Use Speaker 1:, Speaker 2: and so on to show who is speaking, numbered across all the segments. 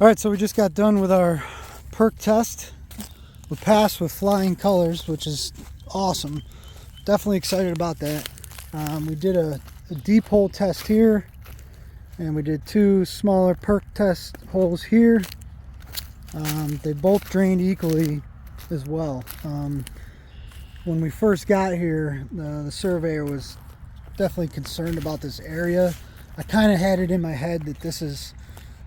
Speaker 1: All right, so we just got done with our Perc test. We passed with flying colors, which is awesome. Definitely excited about that. We did a deep hole test here, and we did two smaller Perc test holes here. They both drained equally as well. When we first got here, the surveyor was definitely concerned about this area. I kind of had it in my head that this is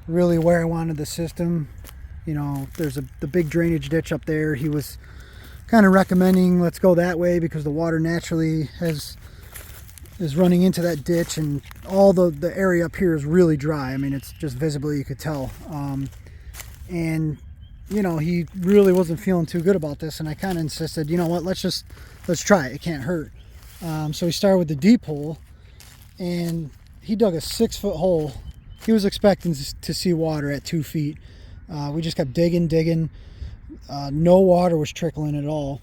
Speaker 1: really where I wanted the system. You know, there's the big drainage ditch up there. He was kind of recommending let's go that way because the water naturally is running into that ditch, and all the area up here is really dry. I mean, it's just visibly, you could tell. And you know, he really wasn't feeling too good about this, and I kind of insisted, you know what, let's try it. It can't hurt. So we started with the deep hole, and he dug a 6-foot hole. He was expecting to see water at 2 feet. We just kept digging. No water was trickling at all,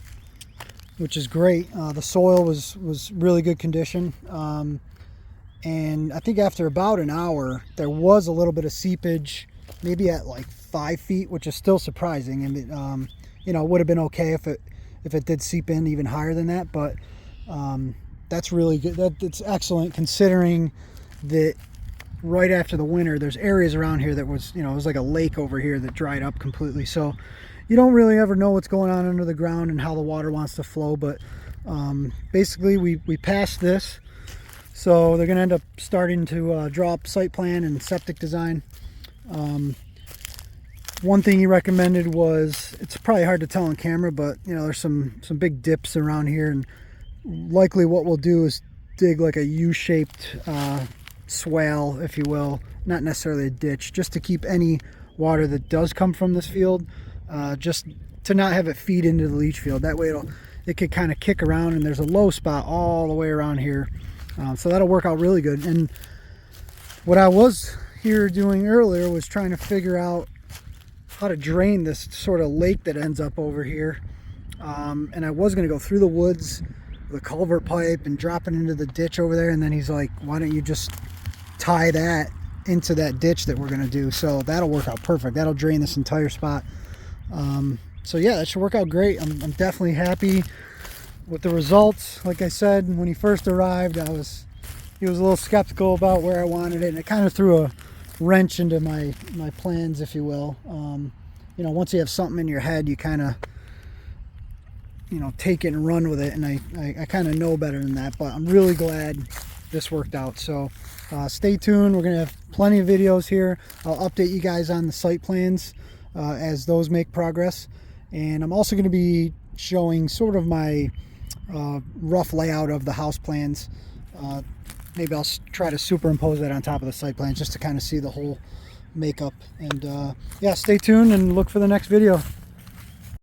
Speaker 1: which is great. The soil was really good condition. And I think after about an hour, there was a little bit of seepage, maybe at like 5 feet, which is still surprising. And it, you know, it would have been okay if it did seep in even higher than that. But that's really good. That's excellent considering that right after the winter, there's areas around here that was, you know, it was like a lake over here that dried up completely. So you don't really ever know what's going on under the ground and how the water wants to flow. But basically we passed this. So they're gonna end up starting to draw up site plan and septic design. One thing he recommended was, it's probably hard to tell on camera, but you know, there's some big dips around here, and likely what we'll do is dig like a U-shaped swale, if you will, not necessarily a ditch, just to keep any water that does come from this field, just to not have it feed into the leach field. That way it could kind of kick around, and there's a low spot all the way around here, so that'll work out really good. And what I was here doing earlier was trying to figure out how to drain this sort of lake that ends up over here, and I was going to go through the woods with a culvert pipe and drop it into the ditch over there. And then he's like, why don't you just tie that into that ditch that we're going to do? So that'll work out perfect. That'll drain this entire spot. So yeah, that should work out great. I'm definitely happy with the results. Like I said, when he first arrived, he was a little skeptical about where I wanted it, and it kind of threw a wrench into my plans, if you will. You know, once you have something in your head, you kind of, you know, take it and run with it, and I kind of know better than that. But I'm really glad this worked out. So stay tuned. We're gonna have plenty of videos here. I'll update you guys on the site plans as those make progress, and I'm also going to be showing sort of my rough layout of the house plans. Maybe I'll try to superimpose that on top of the site plans just to kind of see the whole makeup. And yeah, stay tuned and look for the next video.